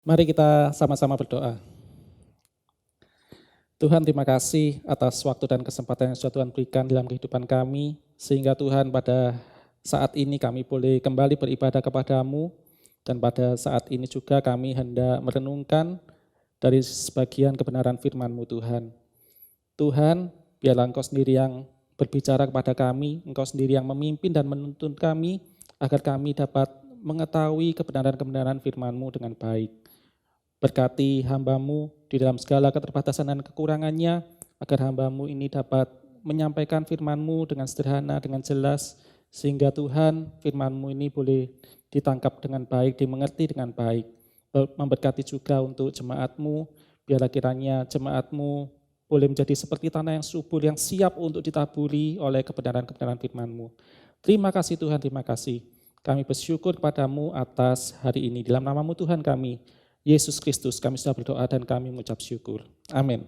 Mari kita sama-sama berdoa. Tuhan, terima kasih atas waktu dan kesempatan yang sudah Tuhan berikan dalam kehidupan kami, sehingga Tuhan pada saat ini kami boleh kembali beribadah kepadamu, dan pada saat ini juga kami hendak merenungkan dari sebagian kebenaran firman-Mu Tuhan. Tuhan, biarlah Engkau sendiri yang berbicara kepada kami, Engkau sendiri yang memimpin dan menuntun kami, agar kami dapat mengetahui kebenaran-kebenaran firman-Mu dengan baik. Berkati hamba-Mu di dalam segala keterbatasan dan kekurangannya, agar hamba-Mu ini dapat menyampaikan firman-Mu dengan sederhana, dengan jelas, sehingga Tuhan firman-Mu ini boleh ditangkap dengan baik, dimengerti dengan baik. Memberkati juga untuk jemaat-Mu, biarlah kiranya jemaat-Mu boleh menjadi seperti tanah yang subur, yang siap untuk ditaburi oleh kebenaran-kebenaran firman-Mu. Terima kasih Tuhan, terima kasih. Kami bersyukur kepadamu atas hari ini. Dalam nama-Mu Tuhan kami, Yesus Kristus, kami sudah berdoa dan kami mengucap syukur. Amin.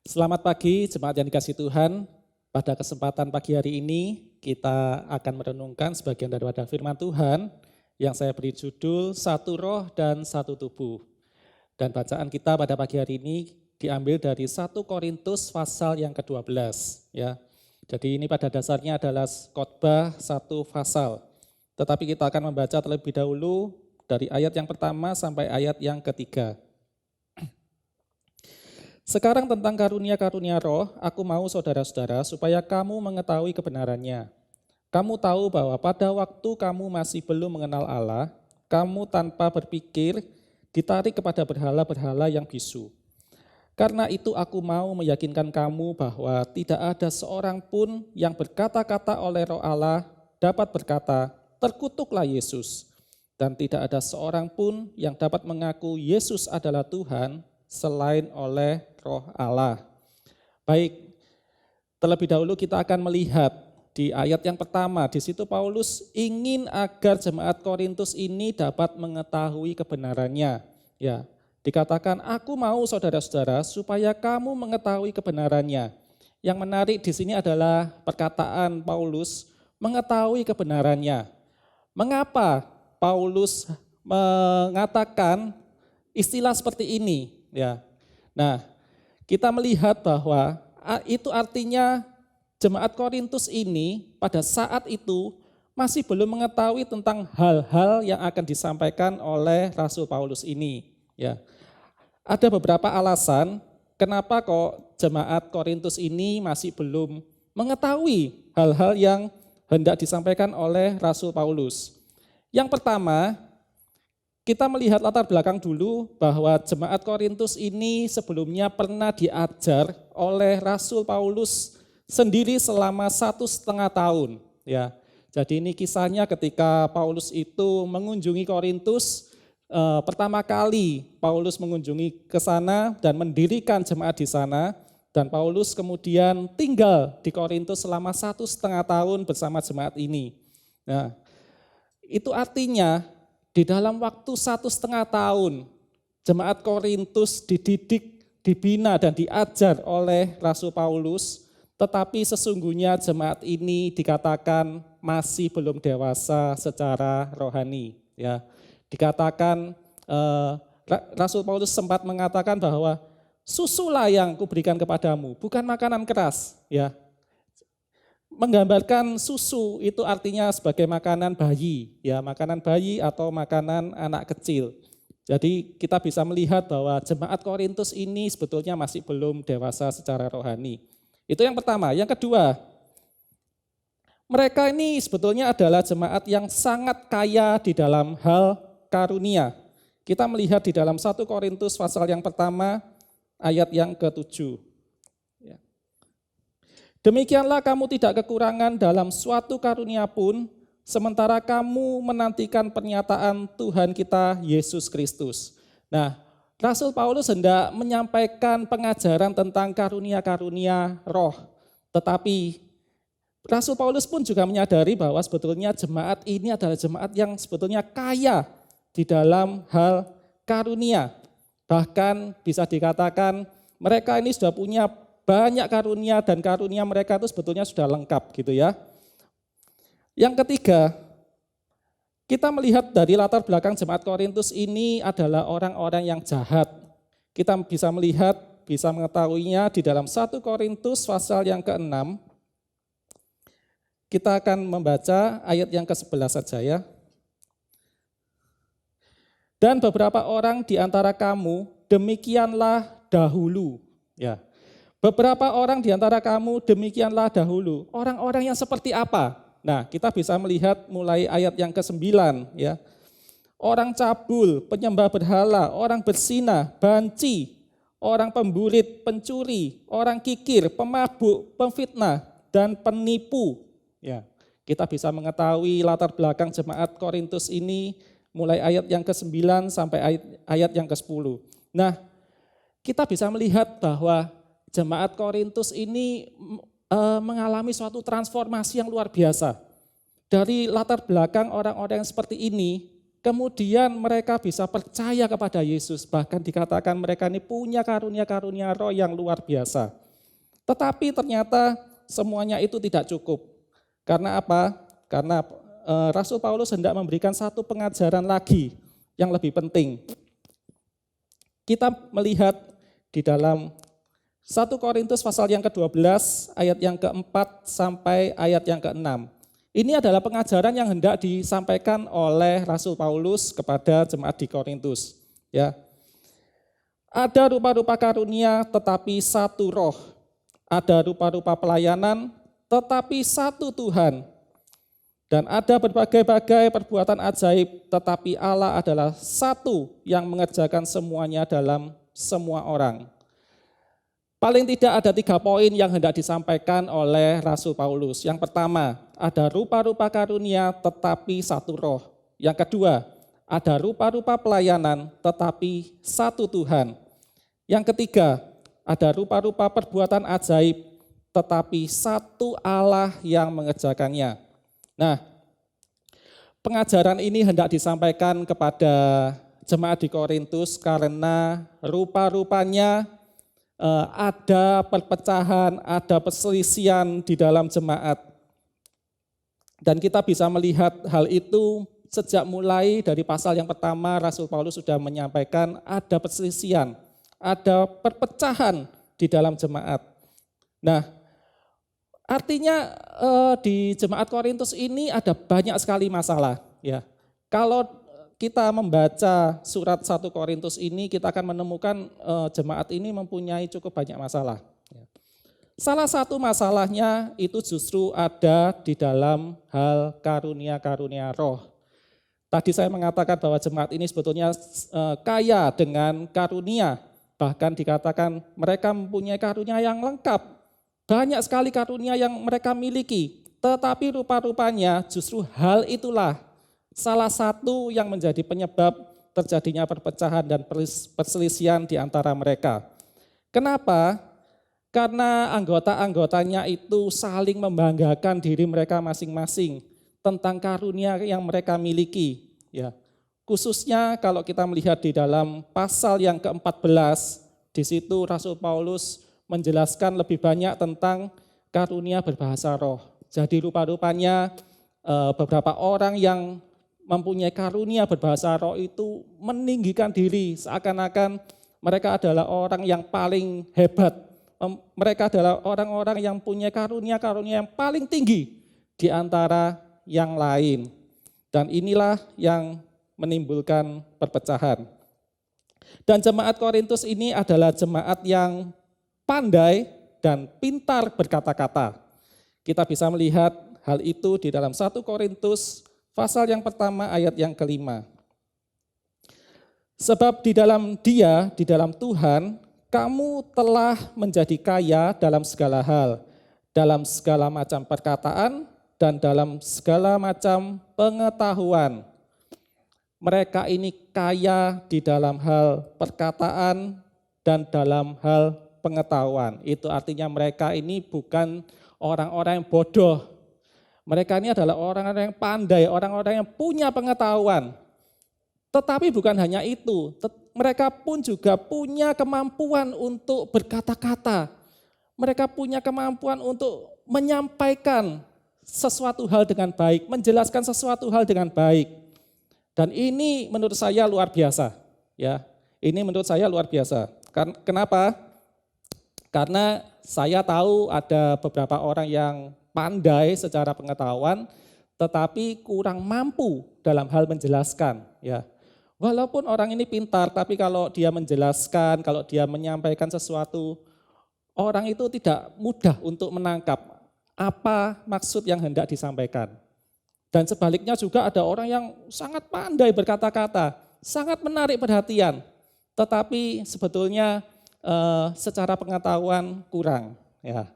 Selamat pagi jemaat yang dikasihi Tuhan. Pada kesempatan pagi hari ini kita akan merenungkan sebagian daripada firman Tuhan yang saya beri judul Satu Roh dan Satu Tubuh. Dan bacaan kita pada pagi hari ini diambil dari 1 Korintus pasal yang ke-12. Ya. Jadi ini pada dasarnya adalah khotbah satu pasal. Tetapi kita akan membaca terlebih dahulu dari ayat yang pertama sampai ayat yang ketiga. Sekarang tentang karunia-karunia roh, aku mau saudara-saudara supaya kamu mengetahui kebenarannya. Kamu tahu bahwa pada waktu kamu masih belum mengenal Allah, kamu tanpa berpikir ditarik kepada berhala-berhala yang bisu. Karena itu aku mau meyakinkan kamu bahwa tidak ada seorang pun yang berkata-kata oleh roh Allah dapat berkata, terkutuklah Yesus. Dan tidak ada seorang pun yang dapat mengaku Yesus adalah Tuhan selain oleh Roh Allah. Baik, terlebih dahulu kita akan melihat di ayat yang pertama, di situ Paulus ingin agar jemaat Korintus ini dapat mengetahui kebenarannya. Ya, dikatakan aku mau saudara-saudara supaya kamu mengetahui kebenarannya. Yang menarik di sini adalah perkataan Paulus mengetahui kebenarannya. Mengapa Paulus mengatakan istilah seperti ini, ya. Nah, kita melihat bahwa itu artinya jemaat Korintus ini pada saat itu masih belum mengetahui tentang hal-hal yang akan disampaikan oleh Rasul Paulus ini, ya. Ada beberapa alasan kenapa kok jemaat Korintus ini masih belum mengetahui hal-hal yang hendak disampaikan oleh Rasul Paulus. Yang pertama, kita melihat latar belakang dulu bahwa jemaat Korintus ini sebelumnya pernah diajar oleh Rasul Paulus sendiri selama 1,5 tahun. Ya, jadi ini kisahnya ketika Paulus itu mengunjungi Korintus, pertama kali Paulus mengunjungi ke sana dan mendirikan jemaat di sana, dan Paulus kemudian tinggal di Korintus selama 1,5 tahun bersama jemaat ini. Nah, itu artinya di dalam waktu 1,5 tahun jemaat Korintus dididik, dibina dan diajar oleh Rasul Paulus, tetapi sesungguhnya jemaat ini dikatakan masih belum dewasa secara rohani. Ya, dikatakan Rasul Paulus sempat mengatakan bahwa susulah yang kuberikan kepadamu, bukan makanan keras. Ya, menggambarkan susu itu artinya sebagai makanan bayi, ya makanan bayi atau makanan anak kecil. Jadi kita bisa melihat bahwa jemaat Korintus ini sebetulnya masih belum dewasa secara rohani. Itu yang pertama. Yang kedua, mereka ini sebetulnya adalah jemaat yang sangat kaya di dalam hal karunia. Kita melihat di dalam 1 Korintus pasal yang pertama ayat yang ke-7. Demikianlah kamu tidak kekurangan dalam suatu karunia pun, sementara kamu menantikan pernyataan Tuhan kita Yesus Kristus. Nah, Rasul Paulus hendak menyampaikan pengajaran tentang karunia-karunia roh. Tetapi Rasul Paulus pun juga menyadari bahwa sebetulnya jemaat ini adalah jemaat yang sebetulnya kaya di dalam hal karunia. Bahkan bisa dikatakan mereka ini sudah punya banyak karunia dan karunia mereka itu sebetulnya sudah lengkap gitu ya. Yang ketiga, Kita melihat dari latar belakang jemaat Korintus ini adalah orang-orang yang jahat. Kita bisa melihat, bisa mengetahuinya di dalam 1 Korintus pasal yang ke-6. Kita akan membaca ayat yang ke-11 saja ya. Dan beberapa orang di antara kamu demikianlah dahulu. Ya. Beberapa orang di antara kamu demikianlah dahulu. Orang-orang yang seperti apa? Nah, kita bisa melihat mulai ayat yang ke-9 ya. Orang cabul, penyembah berhala, orang berzinah, banci, orang pemburit, pencuri, orang kikir, pemabuk, pemfitnah, dan penipu. Ya, kita bisa mengetahui latar belakang jemaat Korintus ini mulai ayat yang ke-9 sampai ayat yang ke-10. Nah, kita bisa melihat bahwa jemaat Korintus ini mengalami suatu transformasi yang luar biasa. Dari latar belakang orang-orang yang seperti ini, kemudian mereka bisa percaya kepada Yesus. Bahkan dikatakan mereka ini punya karunia-karunia roh yang luar biasa. Tetapi ternyata semuanya itu tidak cukup. Karena apa? Karena Rasul Paulus hendak memberikan satu pengajaran lagi yang lebih penting. Kita melihat di dalam 1 Korintus pasal yang ke-12 ayat yang ke-4 sampai ayat yang ke-6. Ini adalah pengajaran yang hendak disampaikan oleh Rasul Paulus kepada jemaat di Korintus. Ya. Ada rupa-rupa karunia tetapi satu roh. Ada rupa-rupa pelayanan tetapi satu Tuhan. Dan ada berbagai-bagai perbuatan ajaib tetapi Allah adalah satu yang mengerjakan semuanya dalam semua orang. Paling tidak ada 3 poin yang hendak disampaikan oleh Rasul Paulus. Yang pertama, ada rupa-rupa karunia tetapi satu roh. Yang kedua, ada rupa-rupa pelayanan tetapi satu Tuhan. Yang ketiga, ada rupa-rupa perbuatan ajaib tetapi satu Allah yang mengerjakannya. Nah, pengajaran ini hendak disampaikan kepada jemaat di Korintus karena rupa-rupanya ada perpecahan, ada perselisihan di dalam jemaat. Dan kita bisa melihat hal itu sejak mulai dari pasal yang pertama Rasul Paulus sudah menyampaikan ada perselisihan, ada perpecahan di dalam jemaat. Nah, artinya di jemaat Korintus ini ada banyak sekali masalah. Ya, kalau kita membaca surat 1 Korintus ini, kita akan menemukan jemaat ini mempunyai cukup banyak masalah. Salah satu masalahnya itu justru ada di dalam hal karunia-karunia roh. Tadi saya mengatakan bahwa jemaat ini sebetulnya kaya dengan karunia. Bahkan dikatakan mereka mempunyai karunia yang lengkap. Banyak sekali karunia yang mereka miliki. Tetapi rupa-rupanya justru hal itulah salah satu yang menjadi penyebab terjadinya perpecahan dan perselisihan di antara mereka. Kenapa? Karena anggota-anggotanya itu saling membanggakan diri mereka masing-masing tentang karunia yang mereka miliki. Ya, khususnya kalau kita melihat di dalam pasal yang ke-14, di situ Rasul Paulus menjelaskan lebih banyak tentang karunia berbahasa roh. Jadi rupa-rupanya beberapa orang yang mempunyai karunia berbahasa roh itu meninggikan diri seakan-akan mereka adalah orang yang paling hebat. Mereka adalah orang-orang yang punya karunia-karunia yang paling tinggi di antara yang lain. Dan inilah yang menimbulkan perpecahan. Dan jemaat Korintus ini adalah jemaat yang pandai dan pintar berkata-kata. Kita bisa melihat hal itu di dalam 1 Korintus pasal yang pertama ayat yang ke-5. Sebab di dalam Dia, di dalam Tuhan, kamu telah menjadi kaya dalam segala hal, dalam segala macam perkataan dan dalam segala macam pengetahuan. Mereka ini kaya di dalam hal perkataan dan dalam hal pengetahuan. Itu artinya mereka ini bukan orang-orang yang bodoh. Mereka ini adalah orang-orang yang pandai, orang-orang yang punya pengetahuan. Tetapi bukan hanya itu, mereka pun juga punya kemampuan untuk berkata-kata. Mereka punya kemampuan untuk menyampaikan sesuatu hal dengan baik, menjelaskan sesuatu hal dengan baik. Dan ini menurut saya luar biasa, ya. Ini menurut saya luar biasa. Kenapa? Karena saya tahu ada beberapa orang yang pandai secara pengetahuan, tetapi kurang mampu dalam hal menjelaskan, ya. Walaupun orang ini pintar, tapi kalau dia menjelaskan, kalau dia menyampaikan sesuatu, orang itu tidak mudah untuk menangkap apa maksud yang hendak disampaikan. Dan sebaliknya juga ada orang yang sangat pandai berkata-kata, sangat menarik perhatian, tetapi sebetulnya secara pengetahuan kurang. Ya.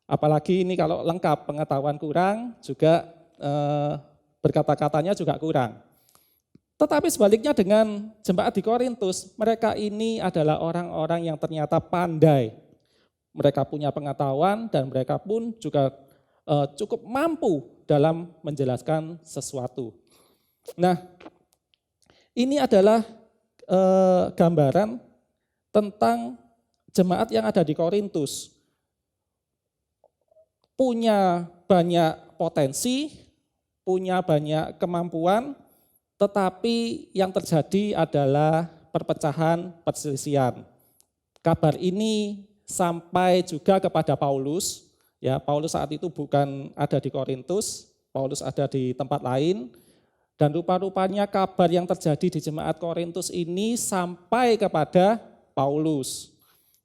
Apalagi ini kalau lengkap pengetahuan kurang, juga berkata-katanya juga kurang. Tetapi sebaliknya dengan jemaat di Korintus, mereka ini adalah orang-orang yang ternyata pandai. Mereka punya pengetahuan dan mereka pun juga cukup mampu dalam menjelaskan sesuatu. Nah, ini adalah gambaran tentang jemaat yang ada di Korintus. Punya banyak potensi, punya banyak kemampuan, tetapi yang terjadi adalah perpecahan, perselisihan. Kabar ini sampai juga kepada Paulus. Ya, Paulus saat itu bukan ada di Korintus, Paulus ada di tempat lain, dan rupa-rupanya kabar yang terjadi di jemaat Korintus ini sampai kepada Paulus.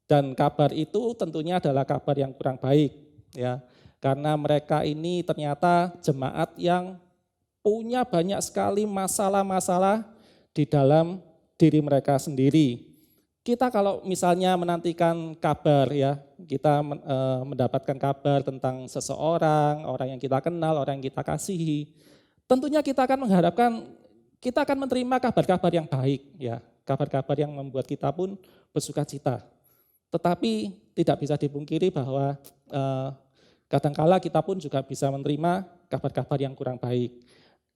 Dan kabar itu tentunya adalah kabar yang kurang baik, ya, karena mereka ini ternyata jemaat yang punya banyak sekali masalah-masalah di dalam diri mereka sendiri. Kita kalau misalnya menantikan kabar, ya, kita mendapatkan kabar tentang seseorang, orang yang kita kenal, orang yang kita kasihi, tentunya kita akan mengharapkan, kita akan menerima kabar-kabar yang baik, ya, kabar-kabar yang membuat kita pun bersuka cita. Tetapi tidak bisa dipungkiri bahwa kadangkala kita pun juga bisa menerima kabar-kabar yang kurang baik.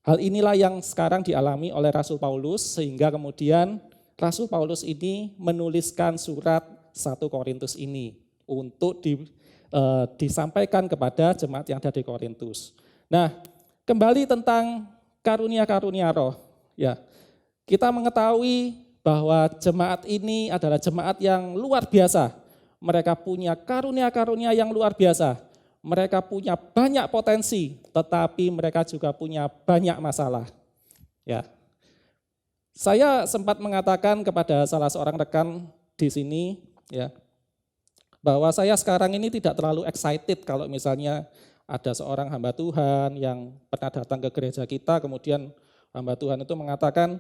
Hal inilah yang sekarang dialami oleh Rasul Paulus, sehingga kemudian Rasul Paulus ini menuliskan surat 1 Korintus ini untuk disampaikan kepada jemaat yang ada di Korintus. Nah, kembali tentang karunia-karunia roh. Ya, kita mengetahui bahwa jemaat ini adalah jemaat yang luar biasa. Mereka punya karunia-karunia yang luar biasa. Mereka punya banyak potensi, tetapi mereka juga punya banyak masalah. Ya. Saya sempat mengatakan kepada salah seorang rekan di sini, ya, bahwa saya sekarang ini tidak terlalu excited kalau misalnya ada seorang hamba Tuhan yang pernah datang ke gereja kita, kemudian hamba Tuhan itu mengatakan,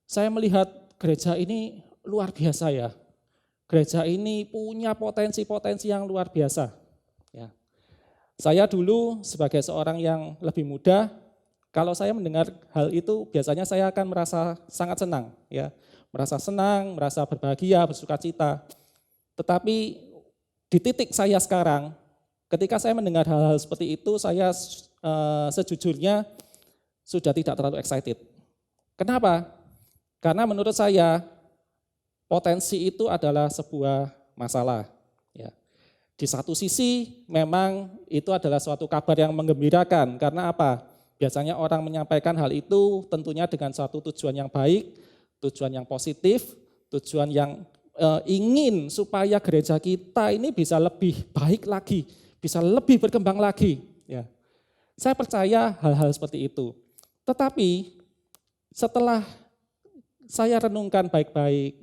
saya melihat gereja ini luar biasa, ya. Gereja ini punya potensi-potensi yang luar biasa. Ya. Saya dulu sebagai seorang yang lebih muda, kalau saya mendengar hal itu, biasanya saya akan merasa sangat senang, ya, merasa senang, merasa berbahagia, bersuka cita. Tetapi di titik saya sekarang, ketika saya mendengar hal-hal seperti itu, saya sejujurnya sudah tidak terlalu excited. Kenapa? Karena menurut saya potensi itu adalah sebuah masalah. Ya. Di satu sisi memang itu adalah suatu kabar yang menggembirakan, karena apa? Biasanya orang menyampaikan hal itu tentunya dengan suatu tujuan yang baik, tujuan yang positif, tujuan yang ingin supaya gereja kita ini bisa lebih baik lagi, bisa lebih berkembang lagi. Ya. Saya percaya hal-hal seperti itu. Tetapi setelah saya renungkan baik-baik,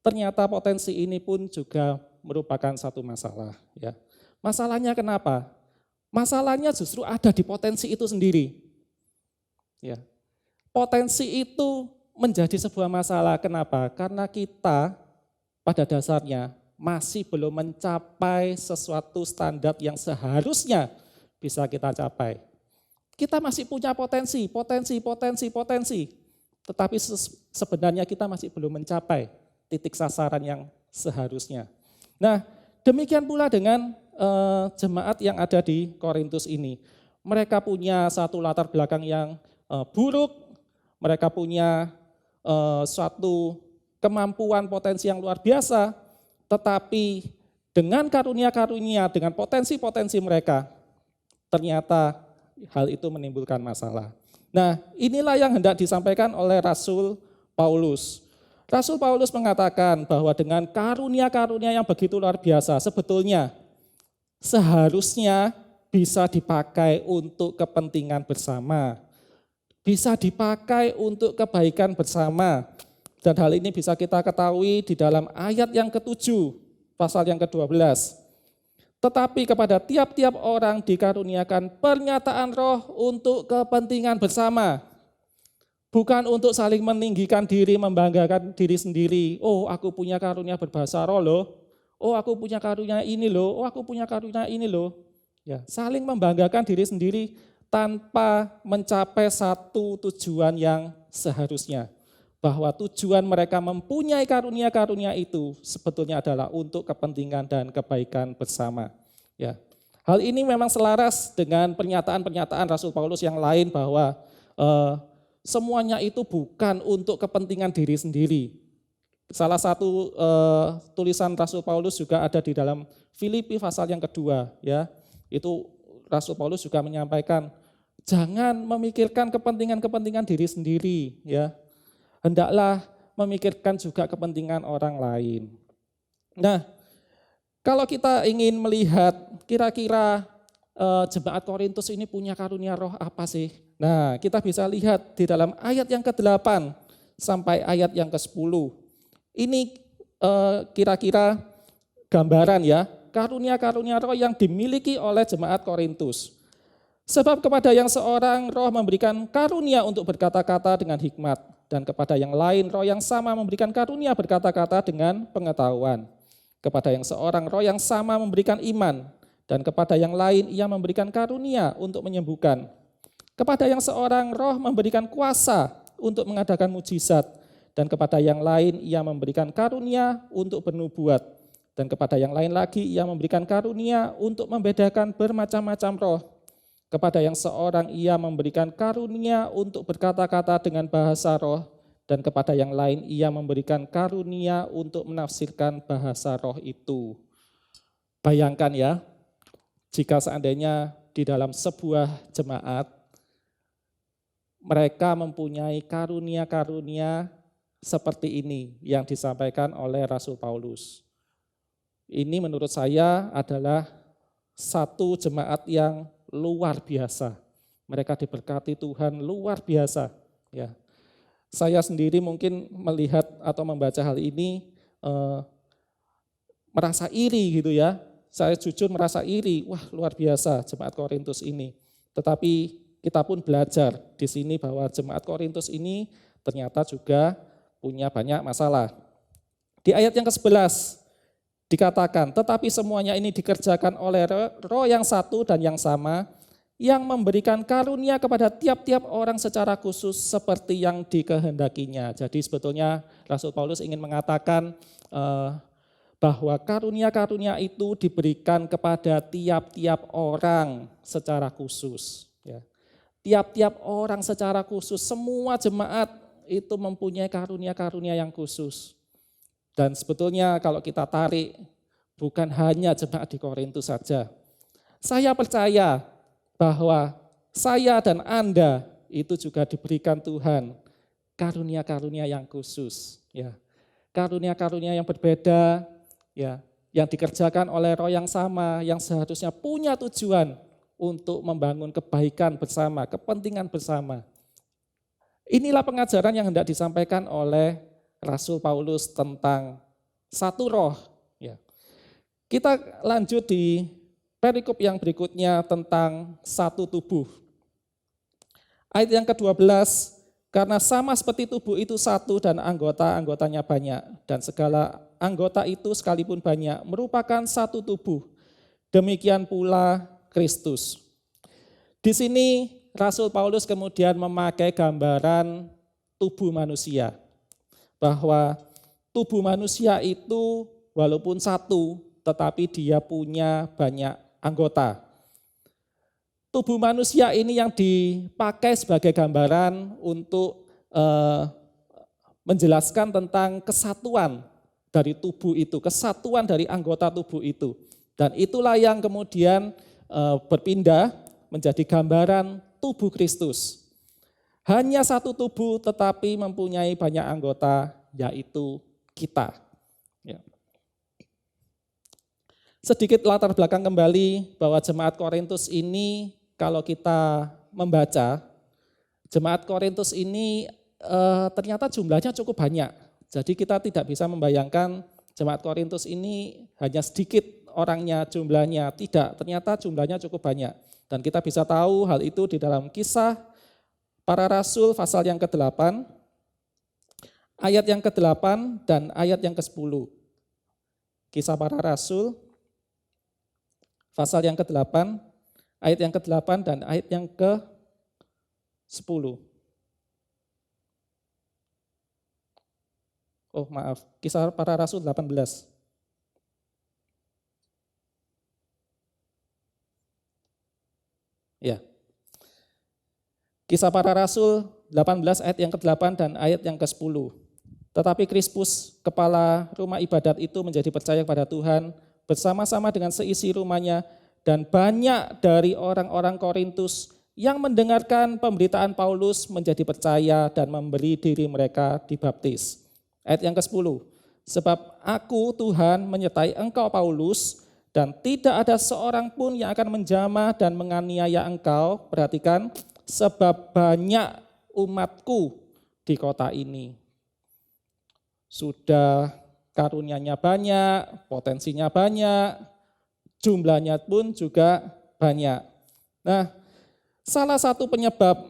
ternyata potensi ini pun juga merupakan satu masalah. Ya. Masalahnya kenapa? Masalahnya justru ada di potensi itu sendiri. Ya. Potensi itu menjadi sebuah masalah. Kenapa? Karena kita pada dasarnya masih belum mencapai sesuatu standar yang seharusnya bisa kita capai. Kita masih punya potensi. Tetapi sebenarnya kita masih belum mencapai titik sasaran yang seharusnya. Nah, demikian pula dengan jemaat yang ada di Korintus ini. Mereka punya satu latar belakang yang buruk, mereka punya suatu kemampuan potensi yang luar biasa, tetapi dengan karunia-karunia, dengan potensi-potensi mereka, ternyata hal itu menimbulkan masalah. Nah, inilah yang hendak disampaikan oleh Rasul Paulus. Rasul Paulus mengatakan bahwa dengan karunia-karunia yang begitu luar biasa, sebetulnya seharusnya bisa dipakai untuk kepentingan bersama, bisa dipakai untuk kebaikan bersama. Dan hal ini bisa kita ketahui di dalam ayat yang ke-7, pasal yang ke-12. Tetapi kepada tiap-tiap orang dikaruniakan pernyataan roh untuk kepentingan bersama. Bukan untuk saling meninggikan diri, membanggakan diri sendiri. Oh, aku punya karunia berbahasa roh loh. Oh, aku punya karunia ini loh. Oh, aku punya karunia ini loh. Ya, saling membanggakan diri sendiri tanpa mencapai satu tujuan yang seharusnya. Bahwa tujuan mereka mempunyai karunia-karunia itu sebetulnya adalah untuk kepentingan dan kebaikan bersama. Ya. Hal ini memang selaras dengan pernyataan-pernyataan Rasul Paulus yang lain bahwa semuanya itu bukan untuk kepentingan diri sendiri. Salah satu tulisan Rasul Paulus juga ada di dalam Filipi pasal yang kedua. Ya. Itu Rasul Paulus juga menyampaikan, jangan memikirkan kepentingan-kepentingan diri sendiri. Ya. Hendaklah memikirkan juga kepentingan orang lain. Nah, kalau kita ingin melihat kira-kira jemaat Korintus ini punya karunia roh apa sih? Nah, kita bisa lihat di dalam ayat yang ke-8 sampai ayat yang ke-10. Ini kira-kira gambaran ya, karunia-karunia roh yang dimiliki oleh jemaat Korintus. Sebab kepada yang seorang roh memberikan karunia untuk berkata-kata dengan hikmat, dan kepada yang lain roh yang sama memberikan karunia berkata-kata dengan pengetahuan. Kepada yang seorang roh yang sama memberikan iman, dan kepada yang lain ia memberikan karunia untuk menyembuhkan. Kepada yang seorang roh memberikan kuasa untuk mengadakan mujizat, dan kepada yang lain ia memberikan karunia untuk bernubuat, dan kepada yang lain lagi ia memberikan karunia untuk membedakan bermacam-macam roh. Kepada yang seorang ia memberikan karunia untuk berkata-kata dengan bahasa roh, dan kepada yang lain ia memberikan karunia untuk menafsirkan bahasa roh itu. Bayangkan ya, jika seandainya di dalam sebuah jemaat, mereka mempunyai karunia-karunia seperti ini yang disampaikan oleh Rasul Paulus. Ini menurut saya adalah satu jemaat yang luar biasa. Mereka diberkati Tuhan luar biasa. Ya. Saya sendiri mungkin melihat atau membaca hal ini merasa iri gitu ya. Saya jujur merasa iri, wah luar biasa jemaat Korintus ini. Tetapi kita pun belajar di sini bahwa jemaat Korintus ini ternyata juga punya banyak masalah. Di ayat yang ke-11 dikatakan, tetapi semuanya ini dikerjakan oleh roh yang satu dan yang sama, yang memberikan karunia kepada tiap-tiap orang secara khusus seperti yang dikehendakinya. Jadi sebetulnya Rasul Paulus ingin mengatakan bahwa karunia-karunia itu diberikan kepada tiap-tiap orang secara khusus. Ya. Tiap-tiap orang secara khusus, semua jemaat itu mempunyai karunia-karunia yang khusus. Dan sebetulnya kalau kita tarik, bukan hanya jemaat di Korintus saja. Saya percaya bahwa saya dan Anda itu juga diberikan Tuhan karunia-karunia yang khusus. Ya. Karunia-karunia yang berbeda, ya, yang dikerjakan oleh roh yang sama, yang seharusnya punya tujuan untuk membangun kebaikan bersama, kepentingan bersama. Inilah pengajaran yang hendak disampaikan oleh Rasul Paulus tentang satu roh. Ya. Kita lanjut di perikop yang berikutnya tentang satu tubuh. Ayat yang ke-12, karena sama seperti tubuh itu satu dan anggota-anggotanya banyak, dan segala anggota itu sekalipun banyak merupakan satu tubuh. Demikian pula Kristus. Di sini Rasul Paulus kemudian memakai gambaran tubuh manusia. Bahwa tubuh manusia itu walaupun satu, tetapi dia punya banyak anggota. Tubuh manusia ini yang dipakai sebagai gambaran untuk menjelaskan tentang kesatuan dari tubuh itu, kesatuan dari anggota tubuh itu. Dan itulah yang kemudian berpindah menjadi gambaran tubuh Kristus. Hanya satu tubuh tetapi mempunyai banyak anggota, yaitu kita. Ya. Sedikit latar belakang kembali bahwa jemaat Korintus ini kalau kita membaca, jemaat Korintus ini ternyata jumlahnya cukup banyak. Jadi kita tidak bisa membayangkan jemaat Korintus ini hanya sedikit orangnya, jumlahnya. Tidak, ternyata jumlahnya cukup banyak. Dan kita bisa tahu hal itu di dalam Kisah Para Rasul pasal yang ke-8, ayat yang ke-8 dan ayat yang ke-10. Kisah Para Rasul, pasal yang ke-8, ayat yang ke-8 dan ayat yang ke-10. Oh maaf, Kisah Para Rasul 18. Ya. Kisah Para Rasul 18 ayat yang ke-8 dan ayat yang ke-10. Tetapi Krispus, kepala rumah ibadat itu menjadi percaya kepada Tuhan bersama-sama dengan seisi rumahnya, dan banyak dari orang-orang Korintus yang mendengarkan pemberitaan Paulus menjadi percaya dan memberi diri mereka dibaptis. Ayat yang ke-10. Sebab aku Tuhan menyertai engkau Paulus, dan tidak ada seorang pun yang akan menjamah dan menganiaya engkau. Perhatikan, sebab banyak umatku di kota ini. Sudah karunianya banyak, potensinya banyak, jumlahnya pun juga banyak. Nah, salah satu penyebab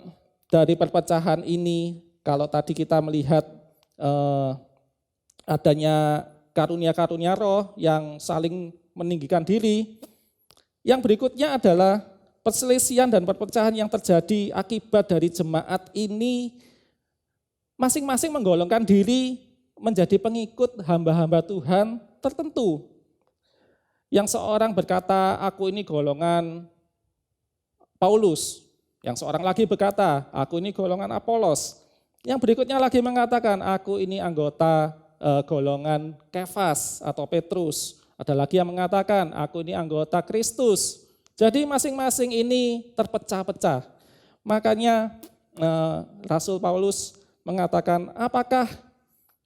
dari perpecahan ini, kalau tadi kita melihat adanya karunia-karunia roh yang saling meninggikan diri, yang berikutnya adalah perselisihan dan perpecahan yang terjadi akibat dari jemaat ini masing-masing menggolongkan diri menjadi pengikut hamba-hamba Tuhan tertentu. Yang seorang berkata, aku ini golongan Paulus. Yang seorang lagi berkata, aku ini golongan Apolos. Yang berikutnya lagi mengatakan, aku ini anggota golongan Kefas atau Petrus. Ada lagi yang mengatakan, aku ini anggota Kristus. Jadi masing-masing ini terpecah-pecah. Makanya Rasul Paulus mengatakan, apakah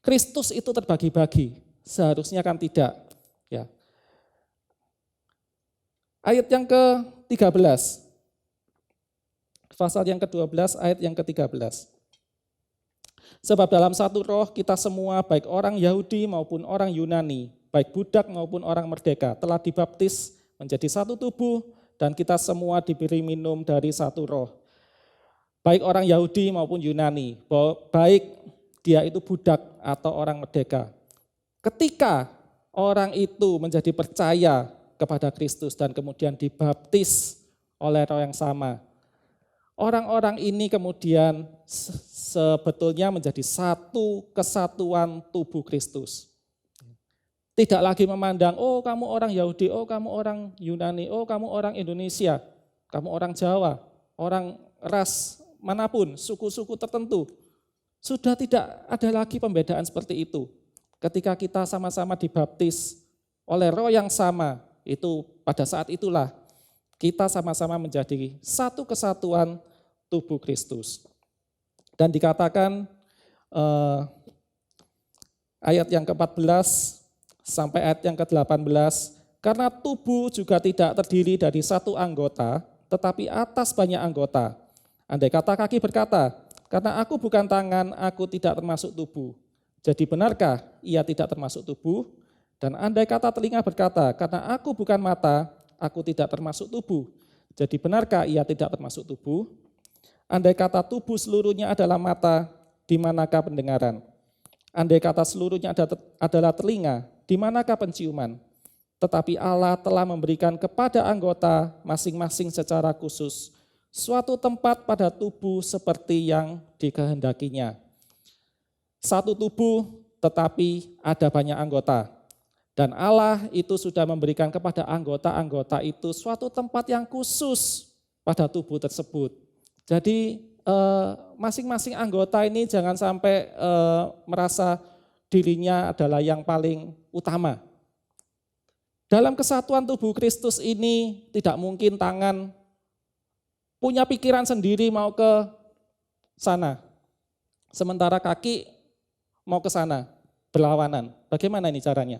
Kristus itu terbagi-bagi? Seharusnya kan tidak. Ya. Ayat yang ke-13. Pasal yang ke-12 ayat yang ke-13. Sebab dalam satu roh kita semua, baik orang Yahudi maupun orang Yunani, baik budak maupun orang merdeka, telah dibaptis menjadi satu tubuh, dan kita semua diberi minum dari satu roh. Baik orang Yahudi maupun Yunani, baik dia itu budak atau orang merdeka. Ketika orang itu menjadi percaya kepada Kristus dan kemudian dibaptis oleh roh yang sama, orang-orang ini kemudian sebetulnya menjadi satu kesatuan tubuh Kristus. Tidak lagi memandang, oh kamu orang Yahudi, oh kamu orang Yunani, oh kamu orang Indonesia, kamu orang Jawa, orang ras manapun, suku-suku tertentu. Sudah tidak ada lagi pembedaan seperti itu. Ketika kita sama-sama dibaptis oleh roh yang sama, itu pada saat itulah kita sama-sama menjadi satu kesatuan tubuh Kristus. Dan dikatakan ayat yang ke-14 sampai ayat yang ke-18, karena tubuh juga tidak terdiri dari satu anggota, tetapi atas banyak anggota. Andai kata kaki berkata, karena aku bukan tangan, aku tidak termasuk tubuh. Jadi benarkah ia tidak termasuk tubuh? Dan andai kata telinga berkata, karena aku bukan mata, aku tidak termasuk tubuh. Jadi benarkah ia tidak termasuk tubuh? Andai kata tubuh seluruhnya adalah mata, di manakah pendengaran? Andai kata seluruhnya adalah telinga, di manakah penciuman? Tetapi Allah telah memberikan kepada anggota masing-masing secara khusus suatu tempat pada tubuh seperti yang dikehendakinya. Satu tubuh tetapi ada banyak anggota. Dan Allah itu sudah memberikan kepada anggota-anggota itu suatu tempat yang khusus pada tubuh tersebut. Jadi masing-masing anggota ini jangan sampai merasa dirinya adalah yang paling utama. Dalam kesatuan tubuh Kristus ini tidak mungkin tangan punya pikiran sendiri mau ke sana. Sementara kaki mau ke sana, berlawanan. Bagaimana ini caranya?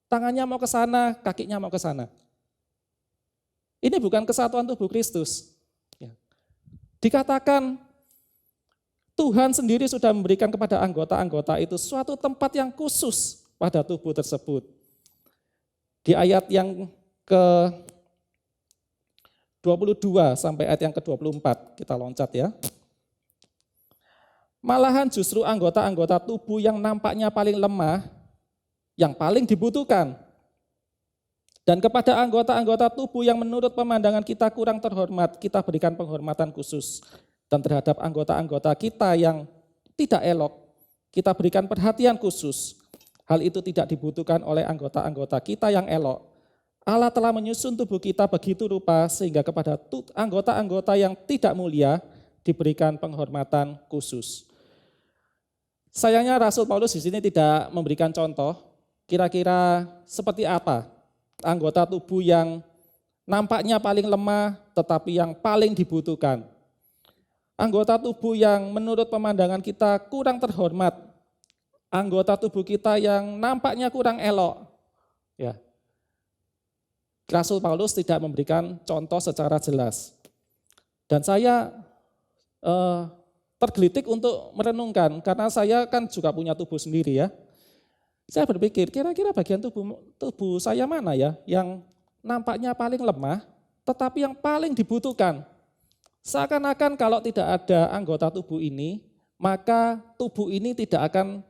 Tangannya mau ke sana, kakinya mau ke sana. Ini bukan kesatuan tubuh Kristus. Ya. Dikatakan Tuhan sendiri sudah memberikan kepada anggota-anggota itu suatu tempat yang khusus pada tubuh tersebut. Di ayat yang ke-22 sampai ayat yang ke-24, kita loncat ya. Malahan justru anggota-anggota tubuh yang nampaknya paling lemah, yang paling dibutuhkan. Dan kepada anggota-anggota tubuh yang menurut pemandangan kita kurang terhormat, kita berikan penghormatan khusus. Dan terhadap anggota-anggota kita yang tidak elok, kita berikan perhatian khusus. Hal itu tidak dibutuhkan oleh anggota-anggota kita yang elok. Allah telah menyusun tubuh kita begitu rupa sehingga kepada anggota-anggota yang tidak mulia diberikan penghormatan khusus. Sayangnya Rasul Paulus di sini tidak memberikan contoh kira-kira seperti apa anggota tubuh yang nampaknya paling lemah tetapi yang paling dibutuhkan. Anggota tubuh yang menurut pemandangan kita kurang terhormat, anggota tubuh kita yang nampaknya kurang elok. Ya. Rasul Paulus tidak memberikan contoh secara jelas. Dan saya tergelitik untuk merenungkan, karena saya kan juga punya tubuh sendiri ya. Saya berpikir, kira-kira bagian tubuh saya mana ya yang nampaknya paling lemah, tetapi yang paling dibutuhkan. Seakan-akan kalau tidak ada anggota tubuh ini, maka tubuh ini tidak akan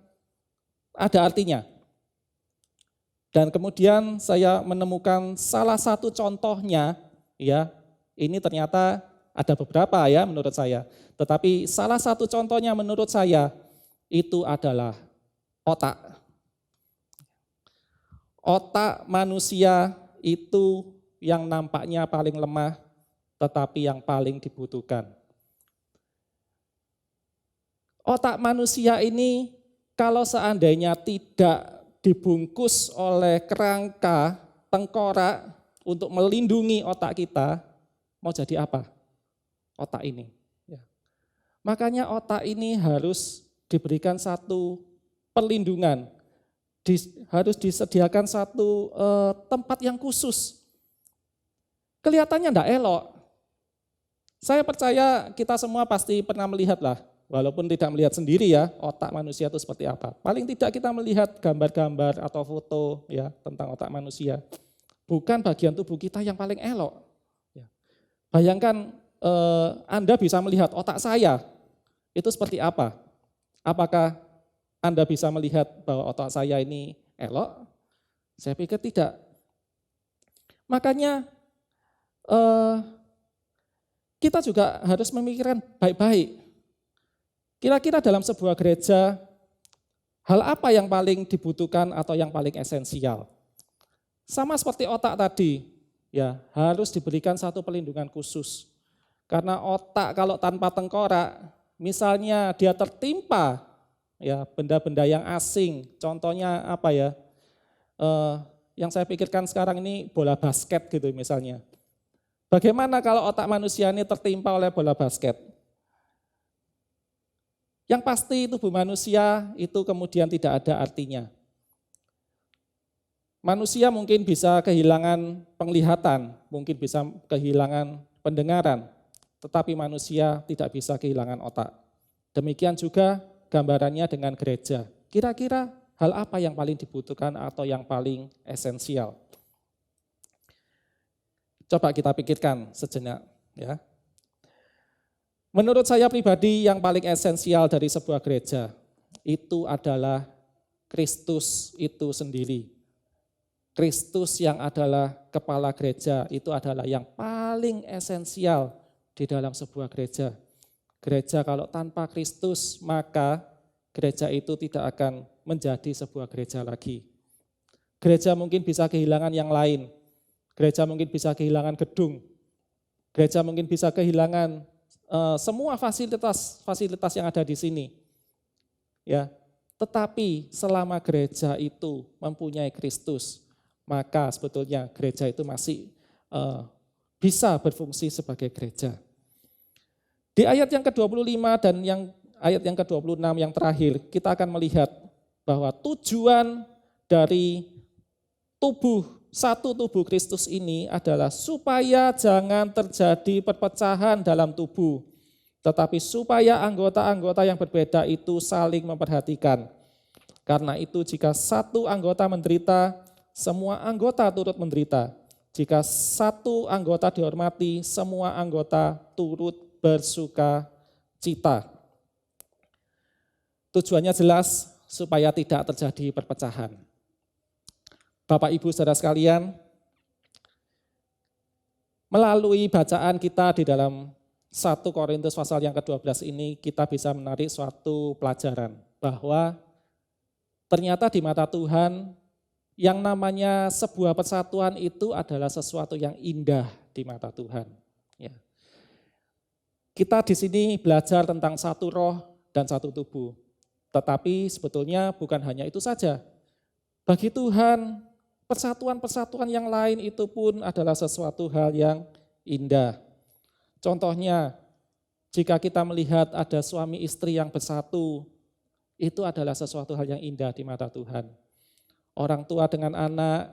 ada artinya. Dan kemudian saya menemukan salah satu contohnya, ya, ini ternyata ada beberapa ya menurut saya. Tetapi salah satu contohnya menurut saya itu adalah otak. Otak manusia itu yang nampaknya paling lemah, tetapi yang paling dibutuhkan. Otak manusia ini kalau seandainya tidak dibungkus oleh kerangka tengkorak untuk melindungi otak kita, mau jadi apa otak ini? Ya. Makanya otak ini harus diberikan satu perlindungan, harus disediakan satu tempat yang khusus. Kelihatannya tidak elok. Saya percaya kita semua pasti pernah melihat lah, walaupun tidak melihat sendiri ya, otak manusia itu seperti apa. Paling tidak kita melihat gambar-gambar atau foto ya tentang otak manusia. Bukan bagian tubuh kita yang paling elok. Ya. Bayangkan Anda bisa melihat otak saya, itu seperti apa? Apakah Anda bisa melihat bahwa otak saya ini elok? Saya pikir tidak. Makanya kita juga harus memikirkan baik-baik. Kira-kira dalam sebuah gereja, hal apa yang paling dibutuhkan atau yang paling esensial? Sama seperti otak tadi, ya harus diberikan satu perlindungan khusus. Karena otak kalau tanpa tengkorak, misalnya dia tertimpa ya benda-benda yang asing, contohnya apa ya? Yang saya pikirkan sekarang ini bola basket gitu misalnya. Bagaimana kalau otak manusia ini tertimpa oleh bola basket? Yang pasti tubuh manusia itu kemudian tidak ada artinya. Manusia mungkin bisa kehilangan penglihatan, mungkin bisa kehilangan pendengaran, tetapi manusia tidak bisa kehilangan otak. Demikian juga gambarannya dengan gereja. Kira-kira hal apa yang paling dibutuhkan atau yang paling esensial? Coba kita pikirkan sejenak ya. Menurut saya pribadi yang paling esensial dari sebuah gereja itu adalah Kristus itu sendiri. Kristus yang adalah kepala gereja itu adalah yang paling esensial di dalam sebuah gereja. Gereja kalau tanpa Kristus maka gereja itu tidak akan menjadi sebuah gereja lagi. Gereja mungkin bisa kehilangan yang lain. Gereja mungkin bisa kehilangan gedung, gereja mungkin bisa kehilangan semua fasilitas yang ada di sini. Ya, tetapi selama gereja itu mempunyai Kristus, maka sebetulnya gereja itu masih bisa berfungsi sebagai gereja. Di ayat yang ke-25 dan ayat yang ke-26 yang terakhir, kita akan melihat bahwa tujuan dari satu tubuh Kristus ini adalah supaya jangan terjadi perpecahan dalam tubuh, tetapi supaya anggota-anggota yang berbeda itu saling memperhatikan. Karena itu jika satu anggota menderita, semua anggota turut menderita. Jika satu anggota dihormati, semua anggota turut bersuka cita. Tujuannya jelas supaya tidak terjadi perpecahan. Bapak Ibu Saudara sekalian, melalui bacaan kita di dalam 1 Korintus pasal yang ke-12 ini, kita bisa menarik suatu pelajaran bahwa ternyata di mata Tuhan yang namanya sebuah persatuan itu adalah sesuatu yang indah di mata Tuhan. Ya. Kita di sini belajar tentang satu roh dan satu tubuh. Tetapi sebetulnya bukan hanya itu saja. Bagi Tuhan, persatuan-persatuan yang lain itu pun adalah sesuatu hal yang indah. Contohnya, jika kita melihat ada suami istri yang bersatu, itu adalah sesuatu hal yang indah di mata Tuhan. Orang tua dengan anak,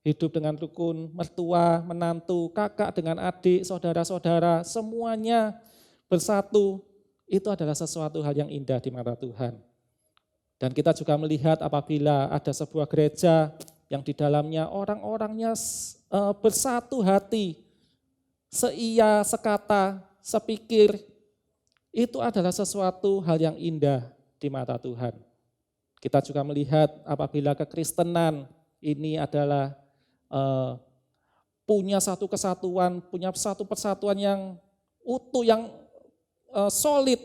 hidup dengan rukun, mertua, menantu, kakak dengan adik, saudara-saudara, semuanya bersatu, itu adalah sesuatu hal yang indah di mata Tuhan. Dan kita juga melihat apabila ada sebuah gereja yang di dalamnya orang-orangnya bersatu hati, seia, sekata, sepikir, itu adalah sesuatu hal yang indah di mata Tuhan. Kita juga melihat apabila kekristenan ini adalah punya satu kesatuan, punya satu persatuan yang utuh, yang solid.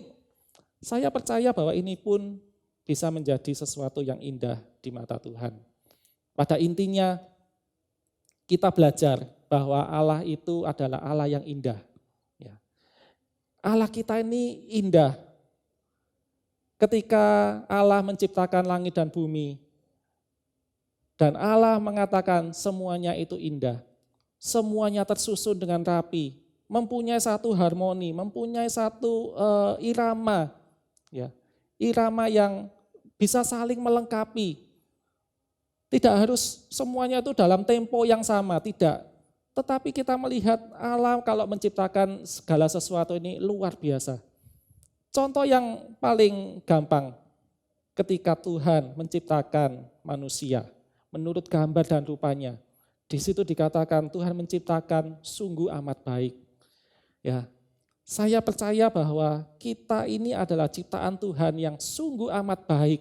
Saya percaya bahwa ini pun bisa menjadi sesuatu yang indah di mata Tuhan. Pada intinya kita belajar bahwa Allah itu adalah Allah yang indah. Allah kita ini indah. Ketika Allah menciptakan langit dan bumi, dan Allah mengatakan semuanya itu indah, semuanya tersusun dengan rapi, mempunyai satu harmoni, mempunyai satu irama, ya, irama yang bisa saling melengkapi. Tidak harus semuanya itu dalam tempo yang sama, tidak. Tetapi kita melihat Allah kalau menciptakan segala sesuatu ini luar biasa. Contoh yang paling gampang, ketika Tuhan menciptakan manusia menurut gambar dan rupanya, di situ dikatakan Tuhan menciptakan sungguh amat baik. Ya, saya percaya bahwa kita ini adalah ciptaan Tuhan yang sungguh amat baik.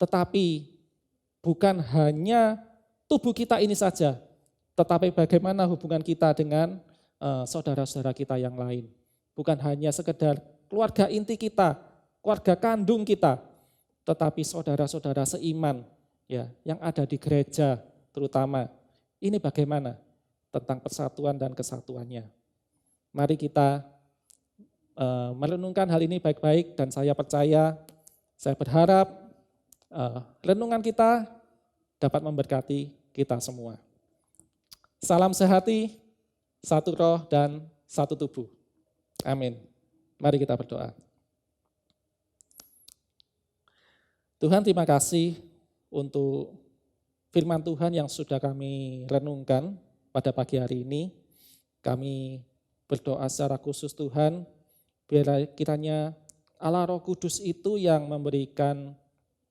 Tetapi bukan hanya tubuh kita ini saja, tetapi bagaimana hubungan kita dengan saudara-saudara kita yang lain. Bukan hanya sekedar keluarga inti kita, keluarga kandung kita, tetapi saudara-saudara seiman ya yang ada di gereja terutama. Ini bagaimana tentang persatuan dan kesatuannya. Mari kita merenungkan hal ini baik-baik dan saya percaya, saya berharap renungan kita dapat memberkati kita semua. Salam sehati, satu roh dan satu tubuh. Amin. Mari kita berdoa. Tuhan, terima kasih untuk firman Tuhan yang sudah kami renungkan pada pagi hari ini. Kami berdoa secara khusus Tuhan, biar kiranya Allah Roh Kudus itu yang memberikan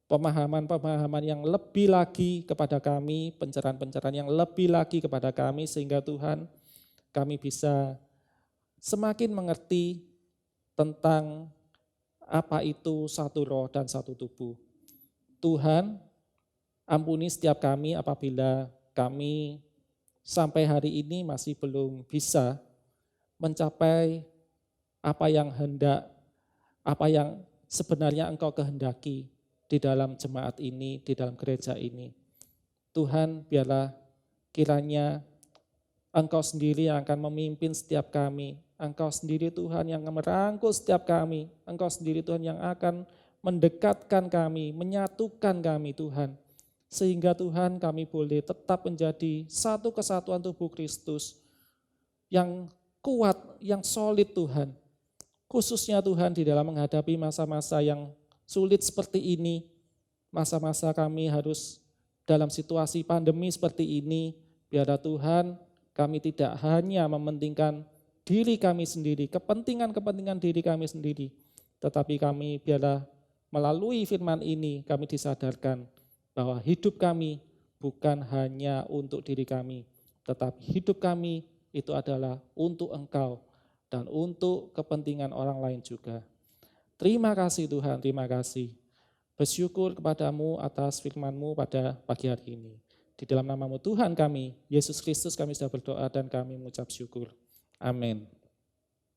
pemahaman-pemahaman yang lebih lagi kepada kami, pencerahan-pencerahan yang lebih lagi kepada kami, sehingga Tuhan kami bisa semakin mengerti tentang apa itu satu roh dan satu tubuh. Tuhan, ampuni setiap kami apabila kami sampai hari ini masih belum bisa mencapai apa yang sebenarnya Engkau kehendaki di dalam jemaat ini, di dalam gereja ini. Tuhan, biarlah kiranya Engkau sendiri yang akan memimpin setiap kami. Engkau sendiri Tuhan yang merangkul setiap kami. Engkau sendiri Tuhan yang akan mendekatkan kami, menyatukan kami Tuhan. Sehingga Tuhan kami boleh tetap menjadi satu kesatuan tubuh Kristus yang kuat, yang solid Tuhan. Khususnya Tuhan di dalam menghadapi masa-masa yang sulit seperti ini, masa-masa kami harus dalam situasi pandemi seperti ini, biarlah Tuhan kami tidak hanya mementingkan diri kami sendiri, kepentingan-kepentingan diri kami sendiri, tetapi kami biarlah melalui firman ini kami disadarkan bahwa hidup kami bukan hanya untuk diri kami, tetapi hidup kami itu adalah untuk Engkau dan untuk kepentingan orang lain juga. Terima kasih Tuhan, terima kasih. Bersyukur kepadamu atas firman-Mu pada pagi hari ini. Di dalam nama-Mu Tuhan kami, Yesus Kristus kami sudah berdoa dan kami mengucap syukur. Amin.